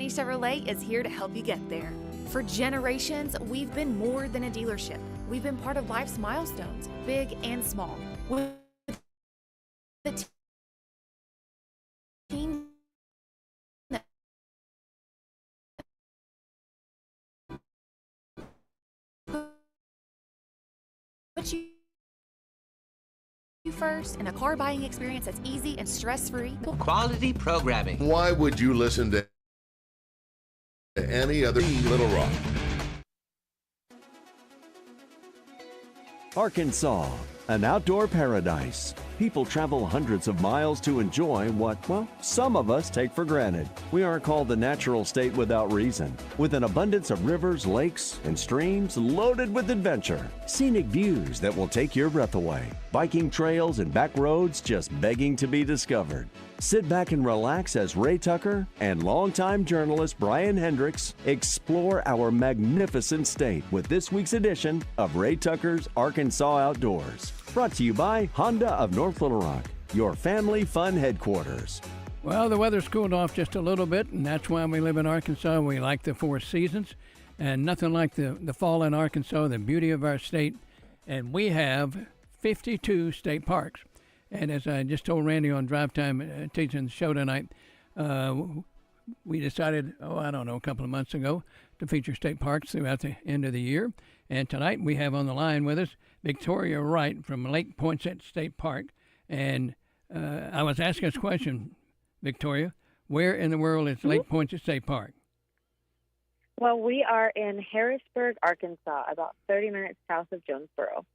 County Chevrolet is here to help you get there. For generations, we've been more than a dealership. We've been part of life's milestones, big and small. With the team that puts you first in a car buying experience that's easy and stress-free. Quality programming. Why would you listen to any other Little Rock? Arkansas, an outdoor paradise. People travel hundreds of miles to enjoy what, well, some of us take for granted. We aren't called the natural state without reason. With an abundance of rivers, lakes, and streams loaded with adventure. Scenic views that will take your breath away. Biking trails and back roads just begging to be discovered. Sit back and relax as Ray Tucker and longtime journalist Brian Hendricks explore our magnificent state with this week's edition of Ray Tucker's Arkansas Outdoors. Brought to you by Honda of North Little Rock, your family fun headquarters. Well, the weather's cooled off just a little bit, and that's why we live in Arkansas. We like the 4 seasons, and nothing like the fall in Arkansas, the beauty of our state. And we have 52 state parks. And as I just told Randy on Drive Time teaching the show tonight, we decided, a couple of months ago to feature state parks throughout the end of the year. And tonight we have on the line with us Victoria Wright from Lake Poinsett State Park. And I was asking this question, Victoria, where in the world is Lake Poinsett State Park? Well, we are in Harrisburg, Arkansas, about 30 minutes south of Jonesboro.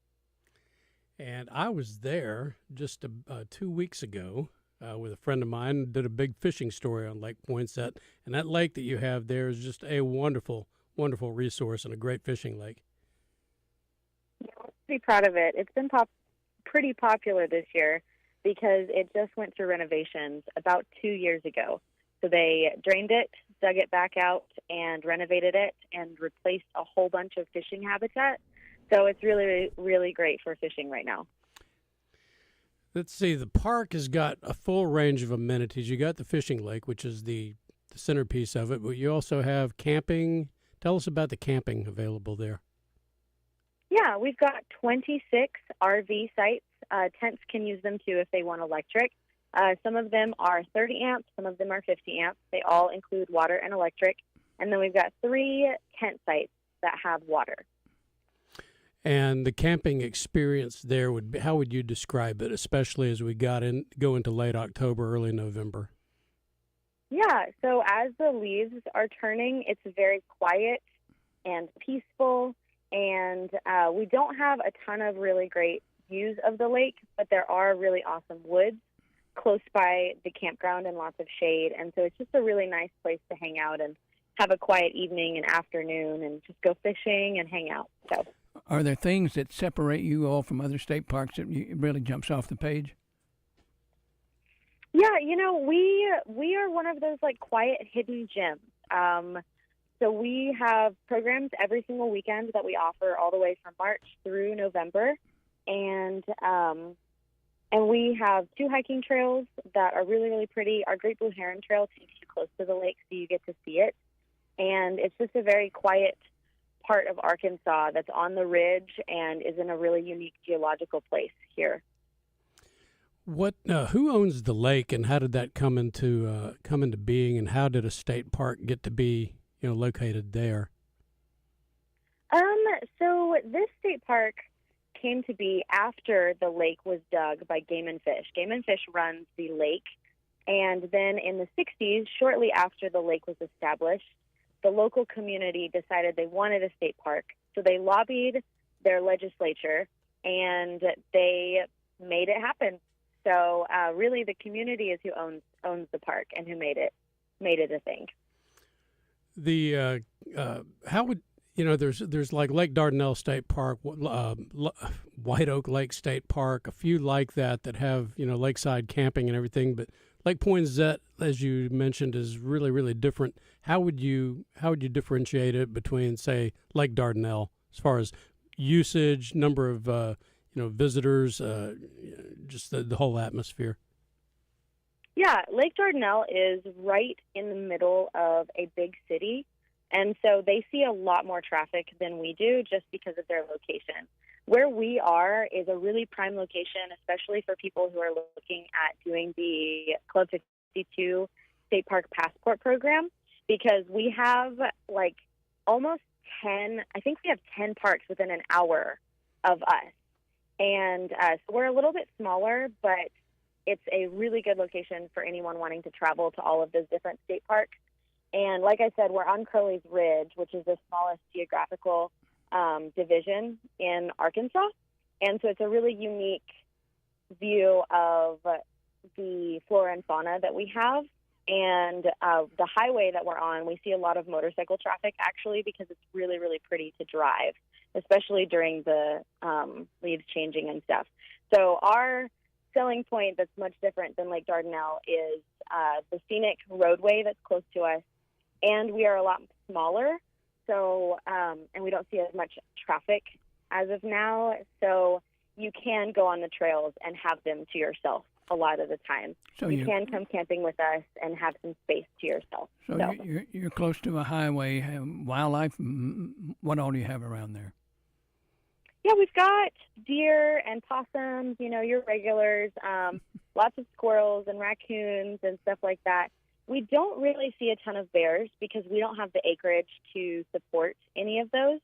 And I was there just 2 weeks ago with a friend of mine, did a big fishing story on Lake Poinsett. And that lake that you have there is just a wonderful, wonderful resource and a great fishing lake. Yeah, I'm pretty proud of it. It's been pretty popular this year because it just went through renovations about 2 years ago. So they drained it, dug it back out, and renovated it and replaced a whole bunch of fishing habitat. So it's really, really great for fishing right now. Let's see, the park has got a full range of amenities. You got the fishing lake, which is the centerpiece of it, but you also have camping. Tell us about the camping available there. Yeah, we've got 26 RV sites. Tents can use them too if they want electric. Some of them are 30 amps, some of them are 50 amps. They all include water and electric. And then we've got 3 tent sites that have water. And the camping experience there how would you describe it, especially as we go into late October, early November? Yeah, so as the leaves are turning, it's very quiet and peaceful, and we don't have a ton of really great views of the lake, but there are really awesome woods close by the campground and lots of shade, and so it's just a really nice place to hang out and have a quiet evening and afternoon and just go fishing and hang out. So. Are there things that separate you all from other state parks that really jumps off the page? Yeah, we are one of those like quiet hidden gems. So we have programs every single weekend that we offer all the way from March through November, and we have 2 hiking trails that are really, really pretty. Our Great Blue Heron Trail takes you close to the lake, so you get to see it, and it's just a very quiet part of Arkansas that's on the ridge and is in a really unique geological place here. Who owns the lake, and how did that come into being, and how did a state park get to be located there? So this state park came to be after the lake was dug by Game and Fish. Game and Fish runs the lake, and then in the 60s, shortly after the lake was established, the local community decided they wanted a state park, so they lobbied their legislature, and they made it happen. So really, the community is who owns the park and who made it a thing. The how would there's like Lake Dardanelle State Park, White Oak Lake State Park, a few like that have lakeside camping and everything, but Lake Poinsett, as you mentioned, is really, really different. How would you differentiate it between, say, Lake Dardanelle as far as usage, number of visitors, just the whole atmosphere? Yeah, Lake Dardanelle is right in the middle of a big city, and so they see a lot more traffic than we do just because of their location. Where we are is a really prime location, especially for people who are looking at doing the Club 52 State Park Passport program, because we have like almost 10, I think we have 10 parks within an hour of us. And so we're a little bit smaller, but it's a really good location for anyone wanting to travel to all of those different state parks. And like I said, we're on Curley's Ridge, which is the smallest geographical division in Arkansas. And so it's a really unique view of the flora and fauna that we have. And the highway that we're on, we see a lot of motorcycle traffic, actually, because it's really, really pretty to drive, especially during the leaves changing and stuff. So our selling point that's much different than Lake Dardanelle is the scenic roadway that's close to us, and we are a lot smaller, so and we don't see as much traffic as of now, so you can go on the trails and have them to yourself a lot of the time. So you can come camping with us and have some space to yourself. So you're close to a highway, wildlife. What all do you have around there? Yeah, we've got deer and possums, your regulars, lots of squirrels and raccoons and stuff like that. We don't really see a ton of bears because we don't have the acreage to support any of those.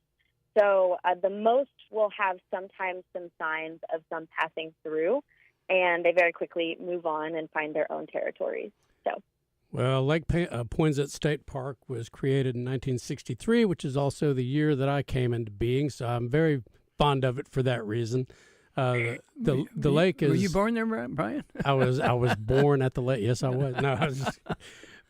So the most will have sometimes some signs of some passing through, and they very quickly move on and find their own territories. Well, Lake Poinsett State Park was created in 1963, which is also the year that I came into being, so I'm very fond of it for that reason. The lake is. Were you born there, Brian? I was born at the lake. Yes, I was. No, I was just,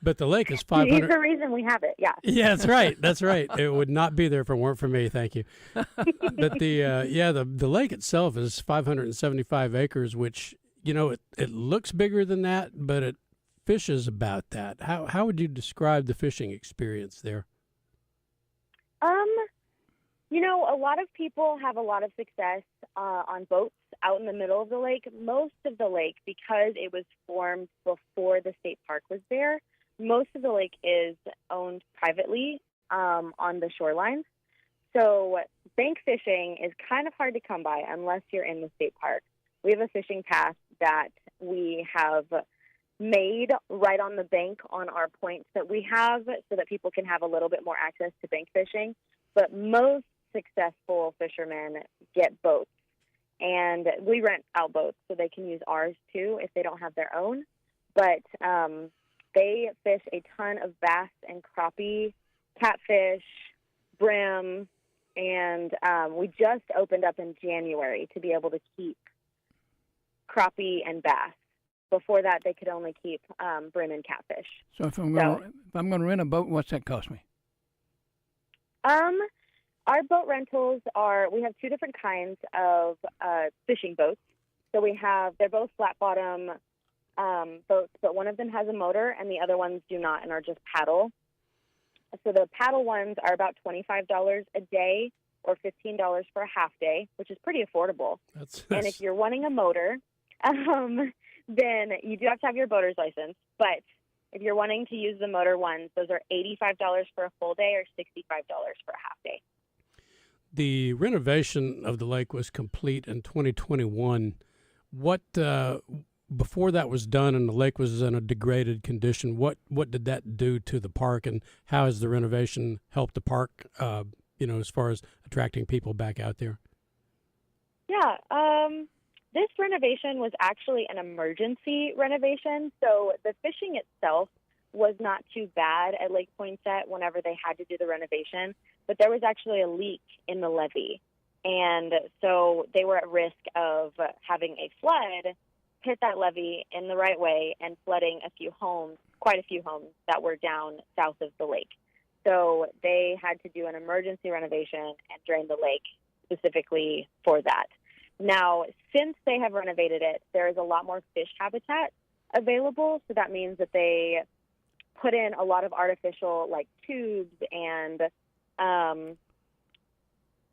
but the lake is 500. He's the reason we have it. Yeah. Yeah, that's right. That's right. It would not be there if it weren't for me. Thank you. But the lake itself is 575 acres, which it looks bigger than that, but it fishes about that. How would you describe the fishing experience there? A lot of people have a lot of success on boats out in the middle of the lake. Most of the lake, because it was formed before the state park was there, most of the lake is owned privately on the shorelines. So bank fishing is kind of hard to come by unless you're in the state park. We have a fishing path that we have made right on the bank on our points that we have so that people can have a little bit more access to bank fishing. But most successful fishermen get boats, and we rent out boats so they can use ours too if they don't have their own. But they fish a ton of bass and crappie, catfish, brim, and we just opened up in January to be able to keep crappie and bass. Before that, they could only keep brim and catfish. So if I'm going to rent a boat, what's that cost me? Our boat rentals we have two different kinds of fishing boats. So they're both flat bottom boats, but one of them has a motor and the other ones do not and are just paddle. So the paddle ones are about $25 a day or $15 for a half day, which is pretty affordable. And if you're wanting a motor, then you do have to have your boater's license. But if you're wanting to use the motor ones, those are $85 for a full day or $65 for a half day. The renovation of the lake was complete in 2021. What before that was done and the lake was in a degraded condition, what did that do to the park, and how has the renovation helped the park, as far as attracting people back out there? Yeah, this renovation was actually an emergency renovation, so the fishing itself was not too bad at Lake Poinsett whenever they had to do the renovation, but there was actually a leak in the levee, and so they were at risk of having a flood hit that levee in the right way and flooding quite a few homes that were down south of the lake. So they had to do an emergency renovation and drain the lake specifically for that. Now, since they have renovated it, there is a lot more fish habitat available, so that means that they put in a lot of artificial tubes and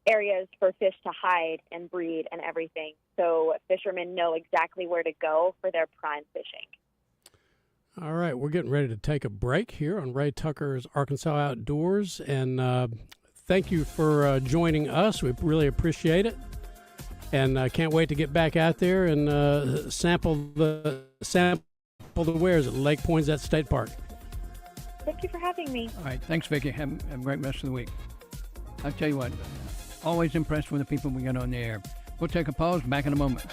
areas for fish to hide and breed and everything. So fishermen know exactly where to go for their prime fishing. All right, we're getting ready to take a break here on Ray Tucker's Arkansas Outdoors, and thank you for joining us. We really appreciate it, and I can't wait to get back out there and sample the wares at Lake Poinsett State Park. Thank you for having me. All right, thanks, Vicki. Have a great rest of the week. I'll tell you what, always impressed with the people we got on the air. We'll take a pause, back in a moment.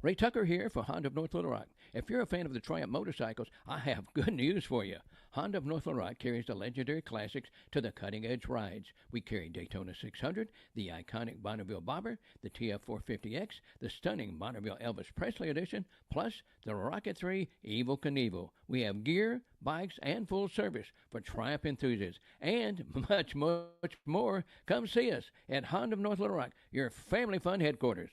Ray Tucker here for Honda of North Little Rock. If you're a fan of the Triumph motorcycles, I have good news for you. Honda of North Little Rock carries the legendary classics to the cutting-edge rides. We carry Daytona 600, the iconic Bonneville Bobber, the TF450X, the stunning Bonneville Elvis Presley Edition, plus the Rocket 3 Evel Knievel. We have gear, bikes, and full service for Triumph enthusiasts, and much, much more. Come see us at Honda of North Little Rock, your family fun headquarters.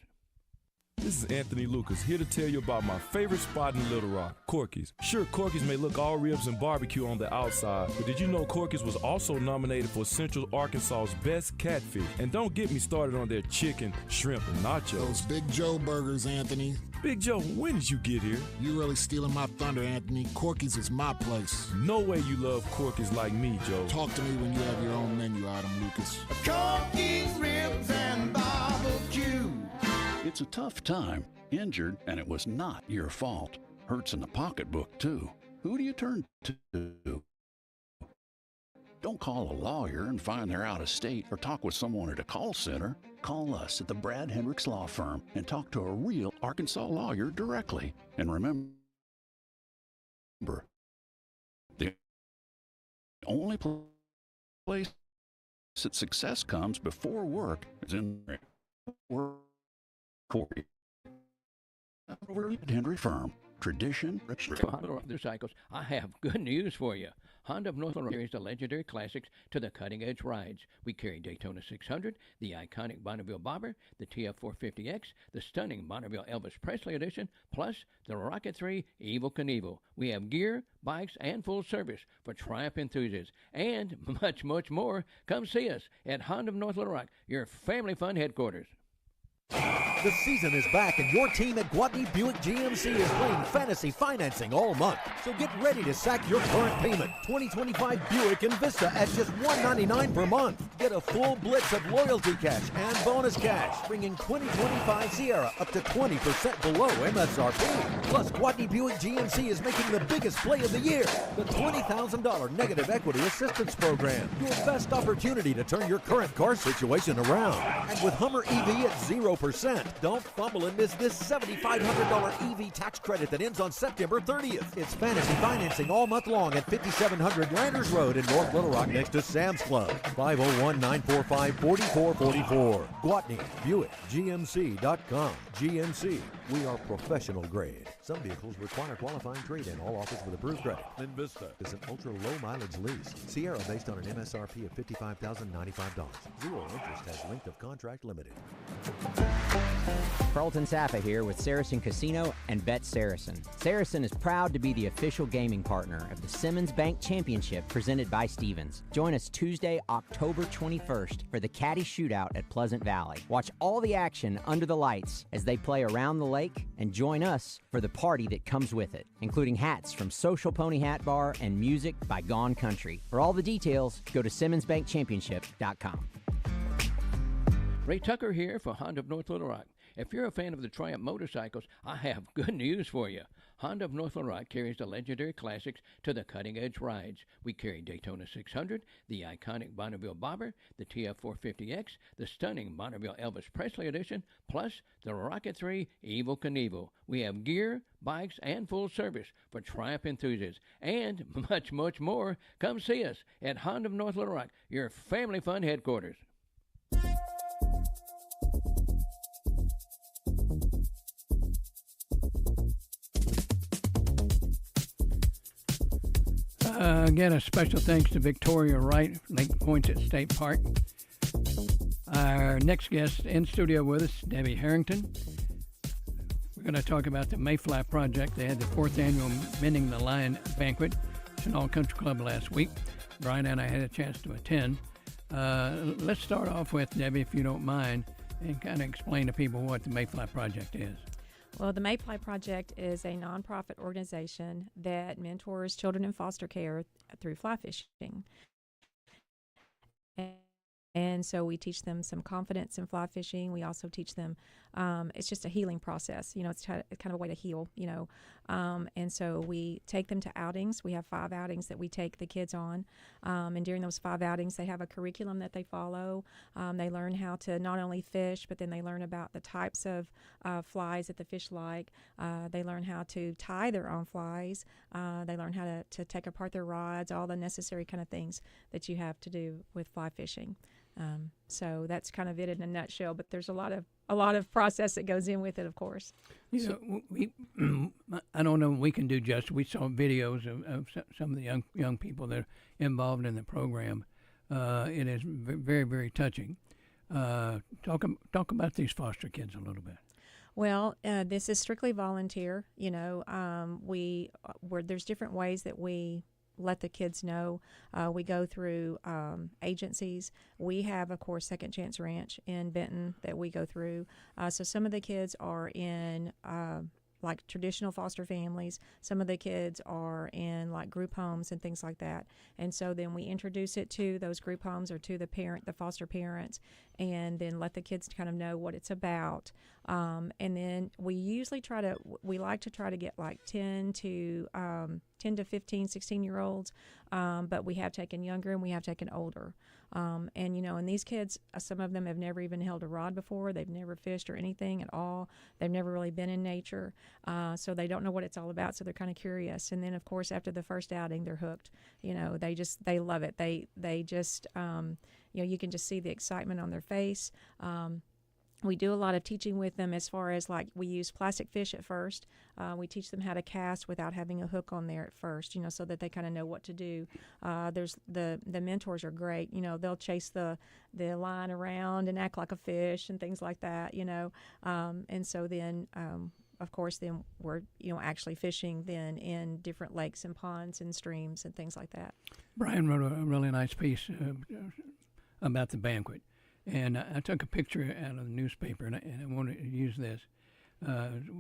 This is Anthony Lucas, here to tell you about my favorite spot in Little Rock, Corky's. Sure, Corky's may look all ribs and barbecue on the outside, but did you know Corky's was also nominated for Central Arkansas's best catfish? And don't get me started on their chicken, shrimp, and nachos. Those Big Joe burgers, Anthony. Big Joe, when did you get here? You really stealing my thunder, Anthony. Corky's is my place. No way you love Corky's like me, Joe. Talk to me when you have your own menu item, Lucas. Corky's ribs and barbecue. It's a tough time. Injured, and it was not your fault. Hurts in the pocketbook, too. Who do you turn to? Don't call a lawyer and find they're out of state or talk with someone at a call center. Call us at the Brad Hendricks Law Firm and talk to a real Arkansas lawyer directly. And remember, the only place that success comes before work is in work. Corey. We're at Hendry Firm. Tradition. Honda motorcycles, I have good news for you. Honda of North Little Rock carries the legendary classics to the cutting-edge rides. We carry Daytona 600, the iconic Bonneville Bobber, the TF450X, the stunning Bonneville Elvis Presley Edition, plus the Rocket 3 Evel Knievel. We have gear, bikes, and full service for Triumph enthusiasts, and much, much more. Come see us at Honda of North Little Rock, your family fun headquarters. The season is back and your team at Gwatney Buick GMC is playing fantasy financing all month. So get ready to sack your current payment. 2025 Buick Envista at just $199 per month. Get a full blitz of loyalty cash and bonus cash, bringing 2025 Sierra up to 20% below MSRP. Plus, Gwatney Buick GMC is making the biggest play of the year, the $20,000 Negative Equity Assistance Program. Your best opportunity to turn your current car situation around. And with Hummer EV at 0%, don't fumble and miss this $7,500 EV tax credit that ends on September 30th. It's fantasy financing all month long at 5700 Landers Road in North Little Rock next to Sam's Club. 501-945-4444. Gwatney, Buick, GMC.com. GMC, we are professional grade. Some vehicles require qualifying trade-in. All offers with approved credit. Envista is an ultra-low mileage lease. Sierra based on an MSRP of $55,095. Zero interest has length of contract limited. Carlton Saffa here with Saracen Casino and Bet Saracen. Saracen is proud to be the official gaming partner of the Simmons Bank Championship presented by Stevens. Join us Tuesday, October 21st for the Caddy Shootout at Pleasant Valley. Watch all the action under the lights as they play around the lake, and join us for the party that comes with it, including hats from Social Pony Hat Bar and music by Gone Country. For all the details, go to SimmonsBankChampionship.com. Ray Tucker here for Honda of North Little Rock. If you're a fan of the Triumph motorcycles, I have good news for you. Honda of North Little Rock carries the legendary classics to the cutting-edge rides. We carry Daytona 600, the iconic Bonneville Bobber, the TF450X, the stunning Bonneville Elvis Presley Edition, plus the Rocket 3 Evel Knievel. We have gear, bikes, and full service for Triumph enthusiasts, and much, much more. Come see us at Honda of North Little Rock, your family fun headquarters. Again, a special thanks to Victoria Wright, Lake Poinsett State Park. Our next guest in studio with us, Debbie Harrington. We're going to talk about the Mayfly Project. They had the 4th annual Mending the Line banquet at an all-country club last week. Brian and I had a chance to attend. Let's start off with, Debbie, if you don't mind, and kind of explain to people what the Mayfly Project is. Well, the Mayfly Project is a nonprofit organization that mentors children in foster care through fly fishing. And so we teach them some confidence in fly fishing. We also teach them, it's just a healing process. It's kind of a way to heal, and so we take them to outings. We have 5 outings that we take the kids on. And during those 5 outings, they have a curriculum that they follow. They learn how to not only fish, but then they learn about the types of flies that the fish like. They learn how to tie their own flies. They learn how to take apart their rods, all the necessary kind of things that you have to do with fly fishing. So that's kind of it in a nutshell, but there's a lot of process that goes in with it, of course. We I don't know if we can do justice. We saw videos of some of the young people that are involved in the program. It is very, very touching. Talk about these foster kids a little bit. Well, this is strictly volunteer. There's different ways that we let the kids know. We go through agencies. We have, of course, Second Chance Ranch in Benton that we go through. So some of the kids are in like traditional foster families. Some of the kids are in like group homes and things like that. And so then we introduce it to those group homes or to the foster parents, and then let the kids kind of know what it's about. And then we like to try to get like 10 to 15, 16-year-olds, but we have taken younger and we have taken older. And these kids, some of them have never even held a rod before. They've never fished or anything at all. They've never really been in nature, so they don't know what it's all about, so they're kind of curious. And then, of course, after the first outing, they're hooked. They love it. They just, you can just see the excitement on their face. We do a lot of teaching with them as far as like we use plastic fish at first. We teach them how to cast without having a hook on there at first, so that they kind of know what to do. There's the mentors are great. They'll chase the line around and act like a fish and things like that, and so then of course, then we're actually fishing then in different lakes and ponds and streams and things like that. Brian wrote a really nice piece about the banquet. And I took a picture out of the newspaper, and I want to use this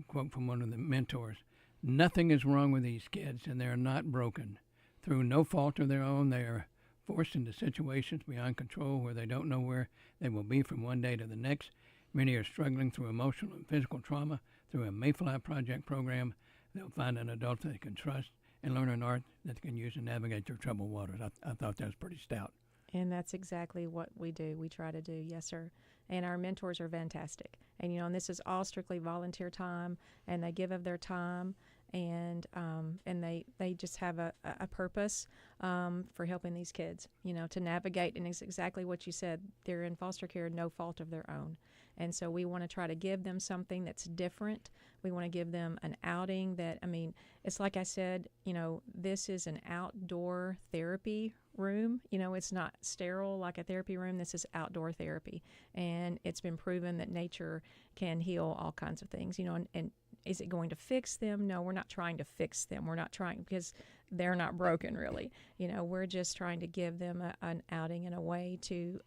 quote from one of the mentors. "Nothing is wrong with these kids, and they are not broken. Through no fault of their own, they are forced into situations beyond control where they don't know where they will be from one day to the next. Many are struggling through emotional and physical trauma. Through a Mayfly Project program, they'll find an adult they can trust and learn an art that they can use to navigate their troubled waters." I thought that was pretty stout. And that's exactly what we do. We try to do, yes, sir. And our mentors are fantastic. And, and this is all strictly volunteer time, and they give of their time, and they just have a purpose for helping these kids, to navigate. And it's exactly what you said. They're in foster care, no fault of their own. And so we want to try to give them something that's different. We want to give them an outing that, it's like I said, this is an outdoor therapy room. It's not sterile like a therapy room. This is outdoor therapy. And it's been proven that nature can heal all kinds of things, and is it going to fix them? No, we're not trying to fix them. We're not trying, because they're not broken really. We're just trying to give them an outing and a way to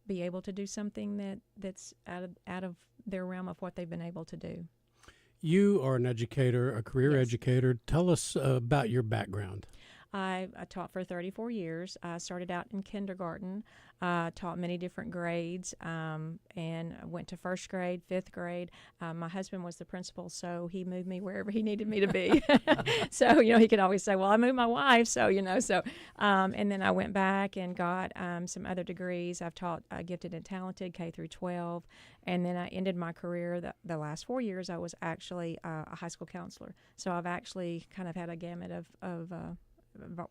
be able to do something that's out of their realm of what they've been able to do. You are an educator, a career Yes. educator. Tell us about your background. I taught for 34 years. I started out in kindergarten, taught many different grades, and went to first grade, fifth grade. My husband was the principal, so he moved me wherever he needed me to be. So, he could always say, well, I moved my wife, so, and then I went back and got some other degrees. I've taught gifted and talented K through 12, and then I ended my career, the last 4 years, I was actually a high school counselor. So I've actually kind of had a gamut of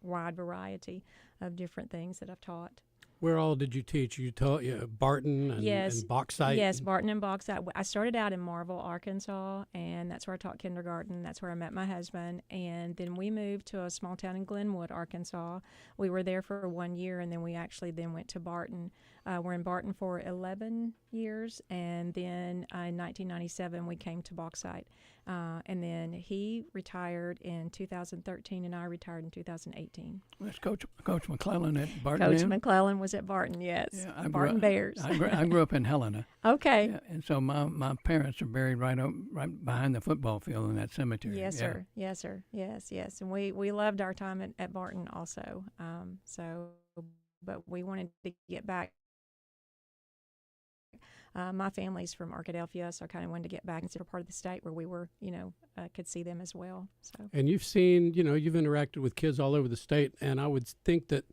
wide variety of different things that I've taught. Where all did you teach? You taught Barton and Bauxite? Yes, Barton and Bauxite. I started out in Marville, Arkansas, and that's where I taught kindergarten. That's where I met my husband. And then we moved to a small town in Glenwood, Arkansas. We were there for 1 year, and then we actually then went to Barton We're in Barton for 11 years, and then in 1997 we came to Bauxite. And then he retired in 2013, and I retired in 2018. That's Coach McClellan at Barton. Coach McClellan was at Barton, yes. Yeah, Barton Bears. I grew up in Helena. Okay. Yeah, and so my parents are buried right behind the football field in that cemetery. Yes, sir. Yes, sir. Yes. And we loved our time at Barton also. But we wanted to get back. My family's from Arkadelphia, so I kind of wanted to get back and see a part of the state where we were, could see them as well. So. And you've seen, you've interacted with kids all over the state, and I would think that,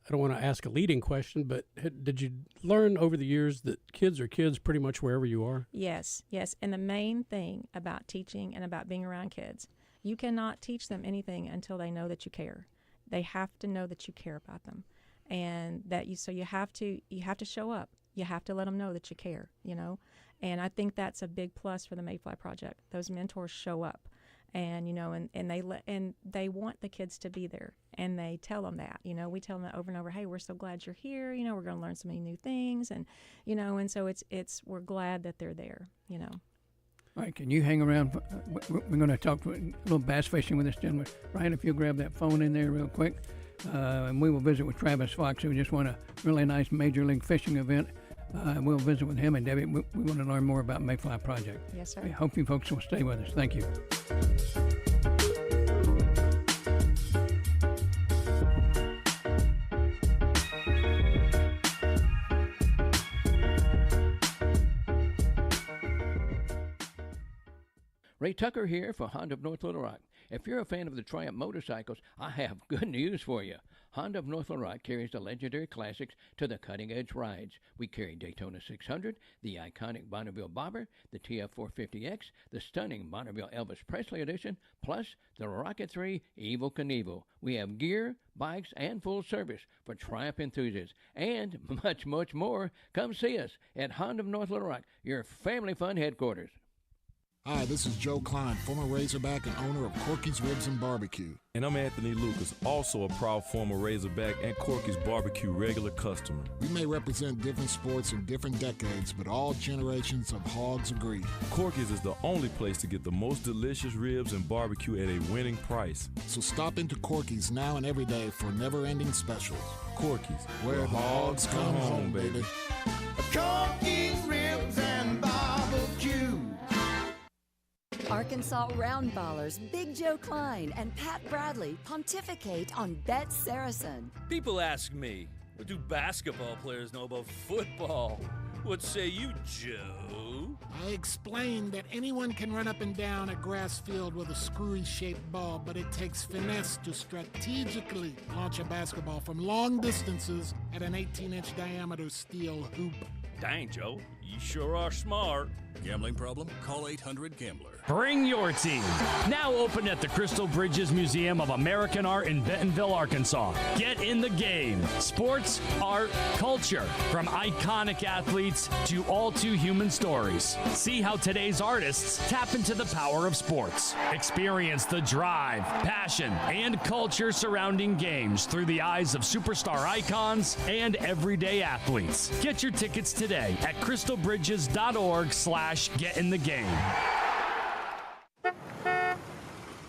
I don't want to ask a leading question, but did you learn over the years that kids are kids pretty much wherever you are? Yes. And the main thing about teaching and about being around kids, you cannot teach them anything until they know that you care. They have to know that you care about them, and that you have to show up. You have to let them know that you care, and I think that's a big plus for the Mayfly Project. Those mentors show up, and they want the kids to be there, and they tell them that. We tell them that over and over. Hey, we're so glad you're here. We're going to learn so many new things, and and so we're glad that they're there. All right, can you hang around? We're going to talk a little bass fishing with this gentleman. Ryan, if you'll grab that phone in there real quick, and we will visit with Travis Fox, who just won a really nice Major League Fishing event. We'll visit with him and Debbie. We want to learn more about Mayfly Project. Yes, sir. I hope you folks will stay with us. Thank you. Ray Tucker here for Honda of North Little Rock. If you're a fan of the Triumph motorcycles, I have good news for you. Honda of North Little Rock carries the legendary classics to the cutting-edge rides. We carry Daytona 600, the iconic Bonneville Bobber, the TF450X, the stunning Bonneville Elvis Presley Edition, plus the Rocket 3 Evel Knievel. We have gear, bikes, and full service for Triumph enthusiasts, and much, much more. Come see us at Honda of North Little Rock, your family fun headquarters. Hi, this is Joe Klein, former Razorback and owner of Corky's Ribs and Barbecue. And I'm Anthony Lucas, also a proud former Razorback and Corky's Barbecue regular customer. We may represent different sports in different decades, but all generations of hogs agree. Corky's is the only place to get the most delicious ribs and barbecue at a winning price. So stop into Corky's now and every day for never-ending specials. Corky's, where the hogs come home, baby. Corky's Ribs and Barbecue. Arkansas Roundballers Big Joe Klein and Pat Bradley pontificate on Bet Saracen. People ask me, what do basketball players know about football? What say you, Joe? I explained that anyone can run up and down a grass field with a screwy-shaped ball, but it takes finesse to strategically launch a basketball from long distances at an 18-inch diameter steel hoop. Dang, Joe, you sure are smart. Gambling problem? Call 800-GAMBLER. Bring your team. Now open at the Crystal Bridges Museum of American Art in Bentonville, Arkansas. Get in the game. Sports, art, culture. From iconic athletes to all too human stories. See how today's artists tap into the power of sports. Experience the drive, passion, and culture surrounding games through the eyes of superstar icons and everyday athletes. Get your tickets today at crystalbridges.org/get-in-the-game.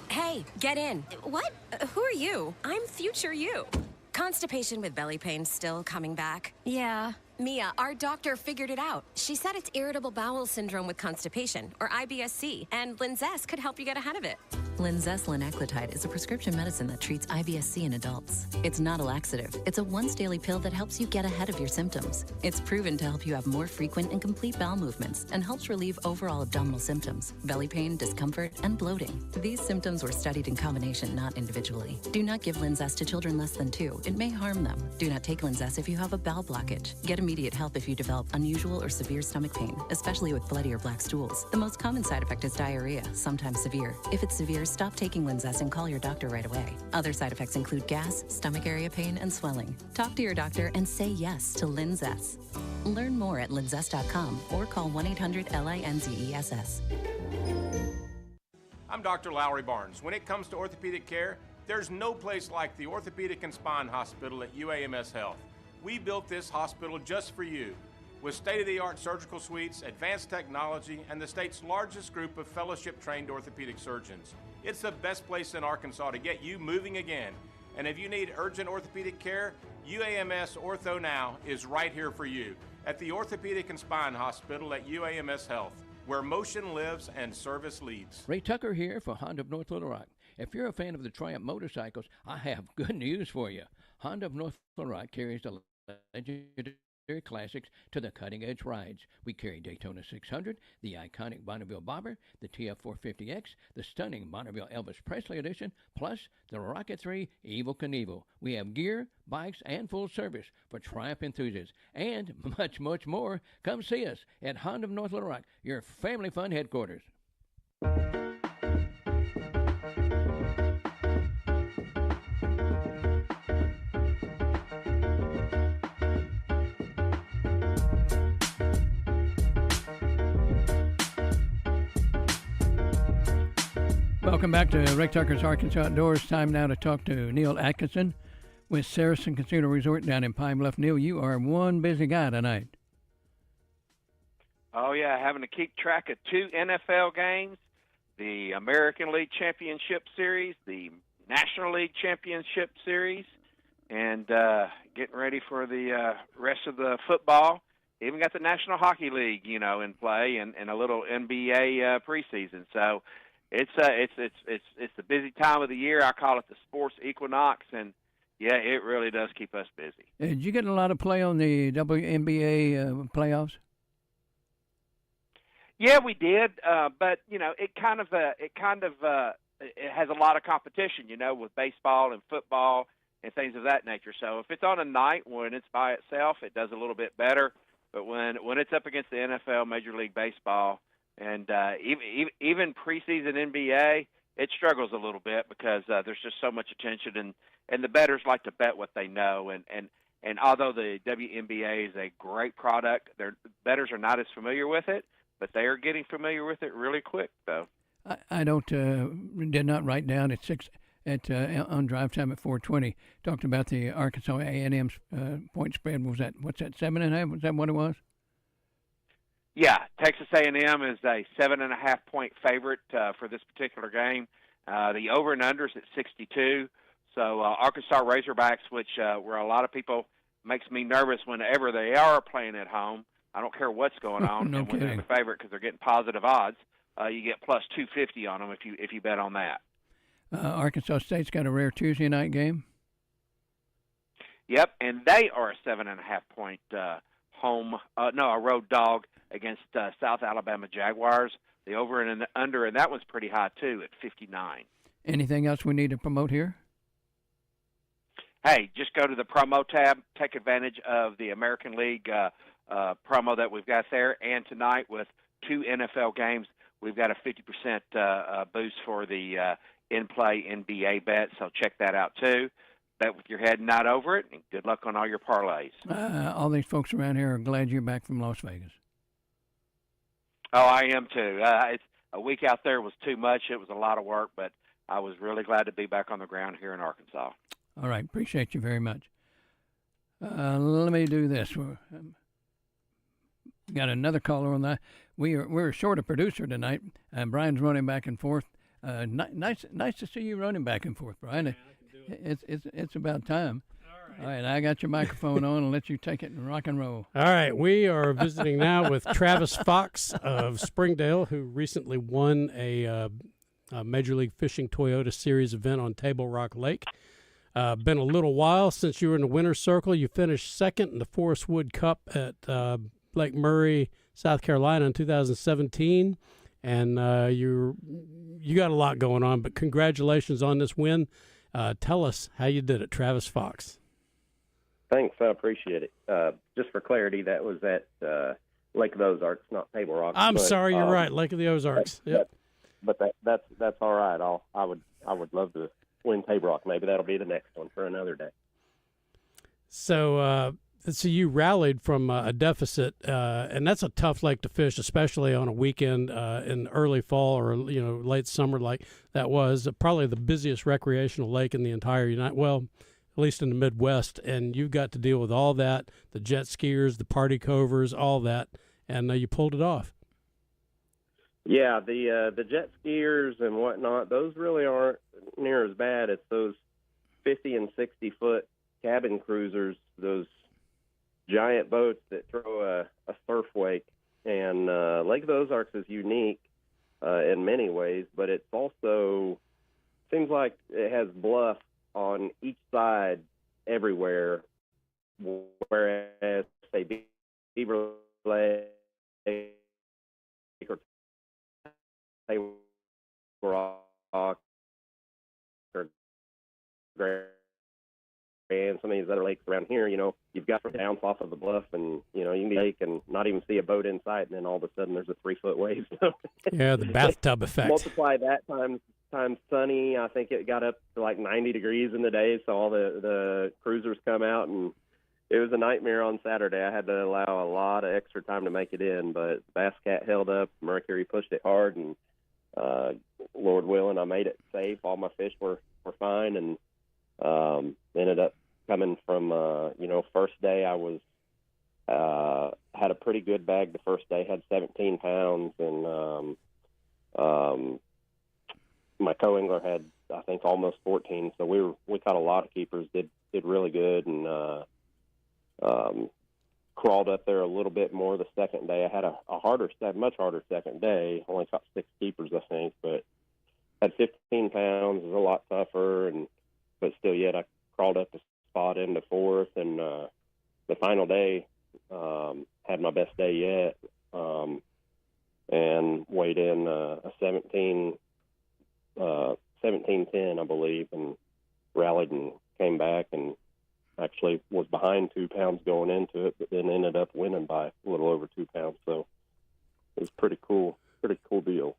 Hey, get in. What? Who are you? I'm future you. Constipation with belly pain still coming back? Yeah. Mia, our doctor figured it out. She said it's irritable bowel syndrome with constipation, or IBS-C, and Linzess could help you get ahead of it. Linzess linaclotide is a prescription medicine that treats IBS-C in adults. It's not a laxative. It's a once-daily pill that helps you get ahead of your symptoms. It's proven to help you have more frequent and complete bowel movements and helps relieve overall abdominal symptoms, belly pain, discomfort, and bloating. These symptoms were studied in combination, not individually. Do not give Linzess to children less than 2. It may harm them. Do not take Linzess if you have a bowel blockage. Get immediate help if you develop unusual or severe stomach pain, especially with bloody or black stools. The most common side effect is diarrhea, sometimes severe. If it's severe, stop taking Linzess and call your doctor right away. Other side effects include gas, stomach area pain, and swelling. Talk to your doctor and say yes to Linzess. Learn more at linzess.com or call 1-800-LINZESS. I'm Dr. Lowry Barnes. When it comes to orthopedic care, there's no place like the Orthopedic and Spine Hospital at UAMS Health. we built this hospital just for you. With state-of-the-art surgical suites, advanced technology, and the state's largest group of fellowship-trained orthopedic surgeons. It's the best place in Arkansas to get you moving again. And if you need urgent orthopedic care, UAMS Ortho Now is right here for you at the Orthopedic and Spine Hospital at UAMS Health, where motion lives and service leads. Ray Tucker here for Honda of North Little Rock. If you're a fan of the Triumph motorcycles, I have good news for you. Honda of North Little Rock carries the legendary classics to the cutting-edge rides. We carry Daytona 600, the iconic Bonneville Bobber, the TF450X, the stunning Bonneville Elvis Presley edition, plus the Rocket 3 Evel Knievel. We have gear, bikes, and full service for Triumph enthusiasts, and much, much more. Come see us at Honda of North Little Rock, your family fun headquarters. Welcome back to Rick Tucker's Arkansas Outdoors. Time now to talk to Neil Atkinson with Saracen Casino Resort down in Pine Bluff. Neil, you are one busy guy tonight. Oh, yeah, having to keep track of 2 NFL games, the American League Championship Series, the National League Championship Series, and getting ready for the rest of the football. Even got the National Hockey League, in play, and a little NBA preseason. So it's the busy time of the year. I call it the sports equinox, and yeah, it really does keep us busy. Did you get a lot of play on the WNBA playoffs? Yeah, we did, but it has a lot of competition, with baseball and football and things of that nature. So if it's on a night when it's by itself, it does a little bit better. But when it's up against the NFL, Major League Baseball, and even preseason NBA, it struggles a little bit because there's just so much attention, and the bettors like to bet what they know. And although the WNBA is a great product, their bettors are not as familiar with it, but they are getting familiar with it really quick, though. I did not write down at 6 on drive time at 4:20. Talked about the Arkansas A&M's point spread. What's that, 7.5? Was that what it was? Yeah, Texas A&M is a 7.5-point favorite for this particular game. The over and under is at 62. So Arkansas Razorbacks, which where a lot of people makes me nervous whenever they are playing at home. I don't care what's going on. No and when kidding. they're the favorite because they're getting positive odds, you get plus 250 on them if you bet on that. Arkansas State's got a rare Tuesday night game. Yep, and they are a 7.5-point a road dog against South Alabama Jaguars. The over and the under, and that one's pretty high too at 59. Anything else we need to promote here? Hey, just go to the promo tab. Take advantage of the American League promo that we've got there. And tonight with 2 NFL games, we've got a 50% boost for the in-play NBA bet. So check that out too. Bet with your head not over it, and good luck on all your parlays. All these folks around here are glad you're back from Las Vegas. Oh, I am too. It's a week out there was too much. It was a lot of work, but I was really glad to be back on the ground here in Arkansas. All right. Appreciate you very much. Let me do this. Got another caller on that. We're short a producer tonight. Brian's running back and forth. Nice to see you running back and forth, Brian. Yeah, it's about time. All right, I got your microphone on and let you take it and rock and roll. All right, we are visiting now with Travis Fox of Springdale, who recently won a Major League Fishing Toyota Series event on Table Rock Lake. Been a little while since you were in the winner's circle. You finished second in the Forest Wood Cup at Lake Murray, South Carolina in 2017, and you got a lot going on, but congratulations on this win. Tell us how you did it, Travis Fox. Thanks, I appreciate it. Just for clarity, that was at Lake of the Ozarks, not Table Rock. I'm sorry, you're right, Lake of the Ozarks. Yep. But that's all right. I would love to win Table Rock. Maybe that'll be the next one for another day. So you rallied from a deficit, and that's a tough lake to fish, especially on a weekend in early fall or late summer like that was. Probably the busiest recreational lake in the entire at least in the Midwest, and you've got to deal with all that, the jet skiers, the party covers, all that, and you pulled it off. Yeah, the jet skiers and whatnot, those really aren't near as bad. It's those 50 and 60-foot cabin cruisers, those giant boats that throw a surf wake. And Lake of the Ozarks is unique in many ways, but it's also seems like it has bluff on each side everywhere, whereas, say, Beaver Lake or Table Rock or Grand, some of these other lakes around here, you've got bounce off of the bluff, and you can be lake and not even see a boat in sight, and then all of a sudden there's a 3-foot wave. Yeah, the bathtub effect. Multiply that times sunny. I think it got up to like 90 degrees in the day, so all the cruisers come out, and it was a nightmare on Saturday. I had to allow a lot of extra time to make it in, but Bass Cat held up. Mercury pushed it hard, and Lord willing, I made it safe. All my fish were fine, and ended up coming from first day I was had a pretty good bag. The first day had 17 pounds, and my co-angler had, I think, almost 14. So we caught a lot of keepers. Did really good, and crawled up there a little bit more the second day. I had a much harder second day. Only caught 6 keepers, I think, but had 15 pounds. It was a lot tougher, but still, yet I crawled up the spot into 4th, and the final day had my best day yet, and weighed in a 17:10, I believe, and rallied and came back, and actually was behind 2 pounds going into it, but then ended up winning by a little over 2 pounds. So it was pretty cool deal.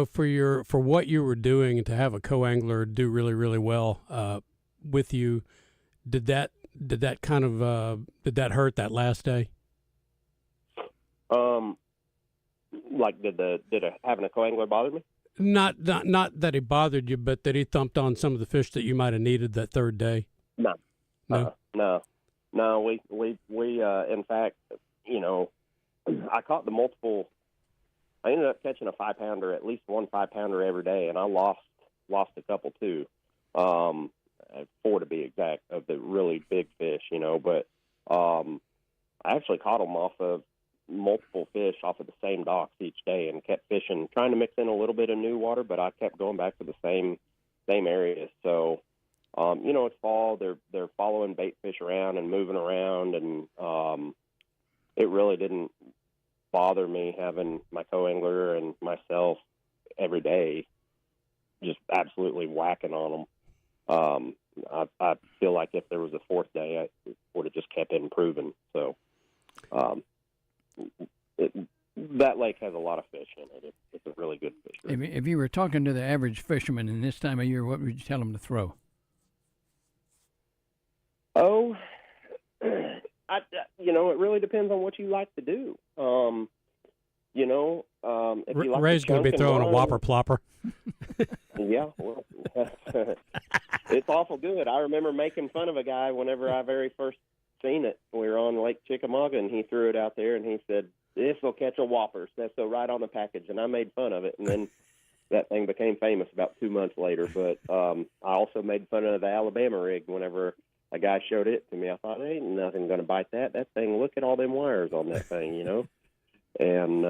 For what you were doing, to have a co-angler do really, really well with you, did that hurt that last day? Like did having a co-angler bother me? Not that he bothered you, but that he thumped on some of the fish that you might have needed that third day. No. No. We in fact, I caught the multiple. I ended up catching a 5-pounder, at least one 5-pounder every day, and I lost a couple too. 4 to be exact, of the really big fish, but I actually caught them off of multiple fish off of the same docks each day, and kept fishing, trying to mix in a little bit of new water, but I kept going back to the same areas. So, it's fall, they're following bait fish around and moving around, and it really didn't bother me having my co-angler and myself every day just absolutely whacking on them. I feel like if there was a 4th day, I would have just kept improving. So that lake has a lot of fish in it. It's a really good fish. If you were talking to the average fisherman in this time of year, what would you tell him to throw? Oh, it really depends on what you like to do. If you like Ray's going to be throwing a whopper plopper. Yeah, well, it's awful good. I remember making fun of a guy whenever I very first seen it. We were on Lake Chickamauga, and he threw it out there, and he said, "This will catch a whopper." That's so right on the package, and I made fun of it, and then that thing became famous about 2 months later. But I also made fun of the Alabama rig whenever a guy showed it to me. I thought, ain't nothing going to bite that. That thing, look at all them wires on that thing, And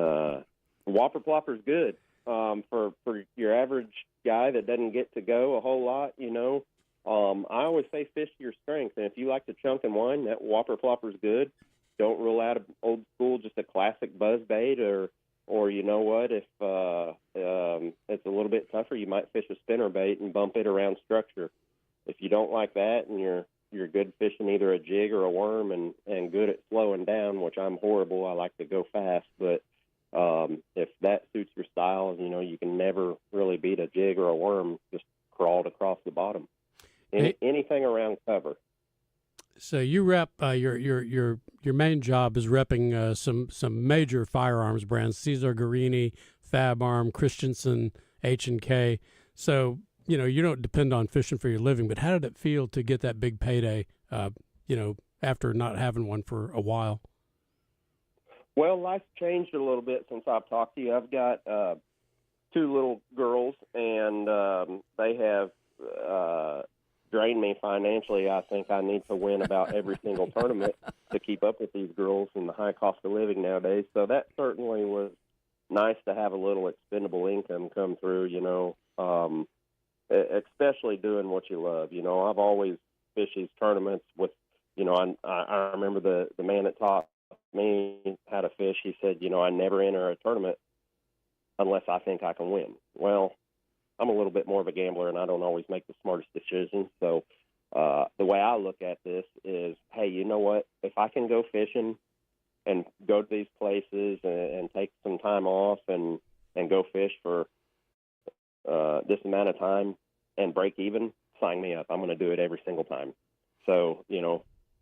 whopper plopper's good for your average guy that doesn't get to go a whole lot, I always say fish to your strength, and if you like to chunk and wind, that whopper plopper's good. Don't rule out old school, just a classic buzz bait, or you know what, if it's a little bit tougher, you might fish a spinner bait and bump it around structure. If you don't like that, and you're good fishing either a jig or a worm, and good at slowing down, which I'm horrible. I like to go fast, but if that suits your style, you can never really beat a jig or a worm just crawled across the bottom. Anything around cover. So you rep your main job is repping some major firearms brands: Cesar Guerini, Fab Arm, Christensen, H&K. So you don't depend on fishing for your living, but how did it feel to get that big payday, after not having one for a while? Well, life's changed a little bit since I've talked to you. I've got 2 little girls, and they have drained me financially. I think I need to win about every single tournament to keep up with these girls and the high cost of living nowadays. So that certainly was nice to have a little expendable income come through, especially doing what you love. I've always fished these tournaments with, I remember the man that taught me how to fish. He said, I never enter a tournament unless I think I can win. Well, I'm a little bit more of a gambler, and I don't always make the smartest decisions. So the way I look at this is, hey, you know what? If I can go fishing and go to these places and take some time off and go fish for this amount of time and break even, sign me up. I'm going to do it every single time. So,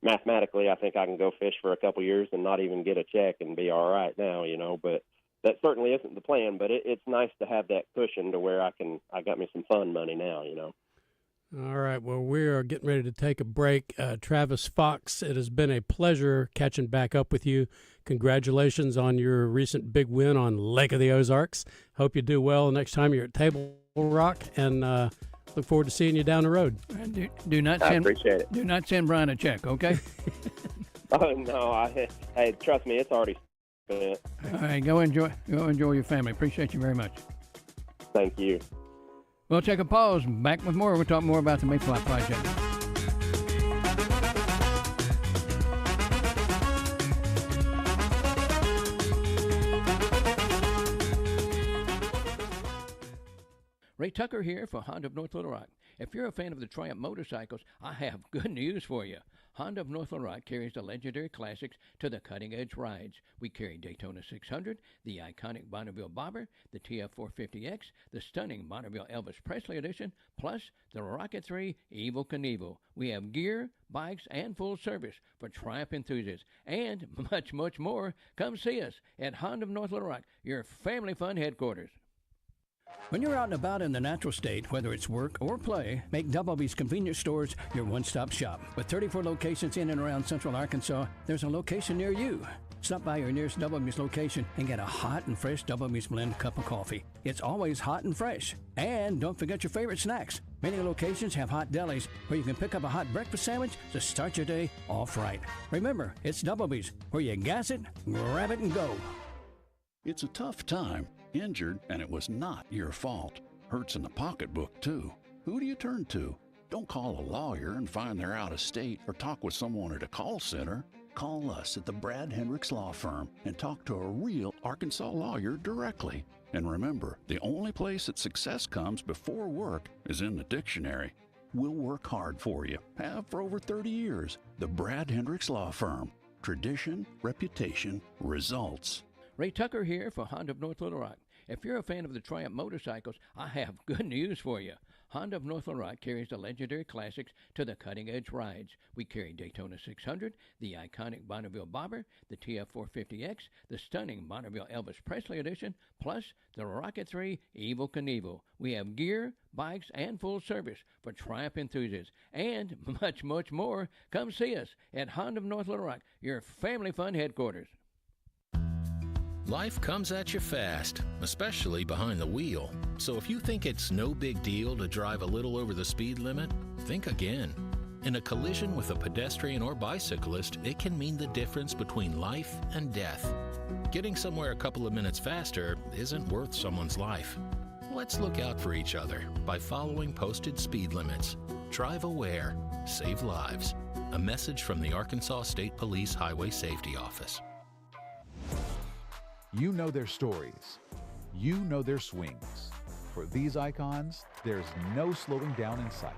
mathematically, I think I can go fish for a couple years and not even get a check and be all right now, but that certainly isn't the plan. But it's nice to have that cushion to where I got me some fun money now, All right. Well, we are getting ready to take a break. Travis Fox, it has been a pleasure catching back up with you. Congratulations on your recent big win on Lake of the Ozarks. Hope you do well next time you're at Table Rock, and look forward to seeing you down the road. Do not I send, appreciate it. Do not send Brian a check, okay? Oh, no. Hey, trust me, it's already spent. All right, go enjoy your family. Appreciate you very much. Thank you. We'll take a pause. Back with more. We'll talk more about the Mayfly Project. Ray Tucker here for Honda of North Little Rock. If you're a fan of the Triumph motorcycles, I have good news for you. Honda of North Little Rock carries the legendary classics to the cutting-edge rides. We carry Daytona 600, the iconic Bonneville Bobber, the TF450X, the stunning Bonneville Elvis Presley Edition, plus the Rocket 3 Evel Knievel. We have gear, bikes, and full service for Triumph enthusiasts, and much, much more. Come see us at Honda of North Little Rock, your family fun headquarters. When you're out and about in the natural state, whether it's work or play, make Double B's Convenience Stores your one-stop shop. With 34 locations in and around central Arkansas, there's a location near you. Stop by your nearest Double B's location and get a hot and fresh Double B's blend cup of coffee. It's always hot and fresh. And don't forget your favorite snacks. Many locations have hot delis where you can pick up a hot breakfast sandwich to start your day off right. Remember, it's Double B's, where you gas it, grab it, and go. It's a tough time. Injured, and it was not your fault. Hurts in the pocketbook, too. Who do you turn to? Don't call a lawyer and find they're out of state or talk with someone at a call center. Call us at the Brad Hendricks Law Firm and talk to a real Arkansas lawyer directly. And remember, the only place that success comes before work is in the dictionary. We'll work hard for you. Have for over 30 years. The Brad Hendricks Law Firm. Tradition, reputation, results. Ray Tucker here for Honda of North Little Rock. If you're a fan of the Triumph motorcycles, I have good news for you. Honda of North Little Rock carries the legendary classics to the cutting-edge rides. We carry Daytona 600, the iconic Bonneville Bobber, the TF450X, the stunning Bonneville Elvis Presley Edition, plus the Rocket 3 Evel Knievel. We have gear, bikes, and full service for Triumph enthusiasts, and much, much more. Come see us at Honda of North Little Rock, your family fun headquarters. Life comes at you fast, especially behind the wheel. So if you think it's no big deal to drive a little over the speed limit, think again. In a collision with a pedestrian or bicyclist, it can mean the difference between life and death. Getting somewhere a couple of minutes faster isn't worth someone's life. Let's look out for each other by following posted speed limits. Drive aware, save lives. A message from the Arkansas State Police Highway Safety Office. You know their stories. You know their swings. For these icons, there's no slowing down in sight.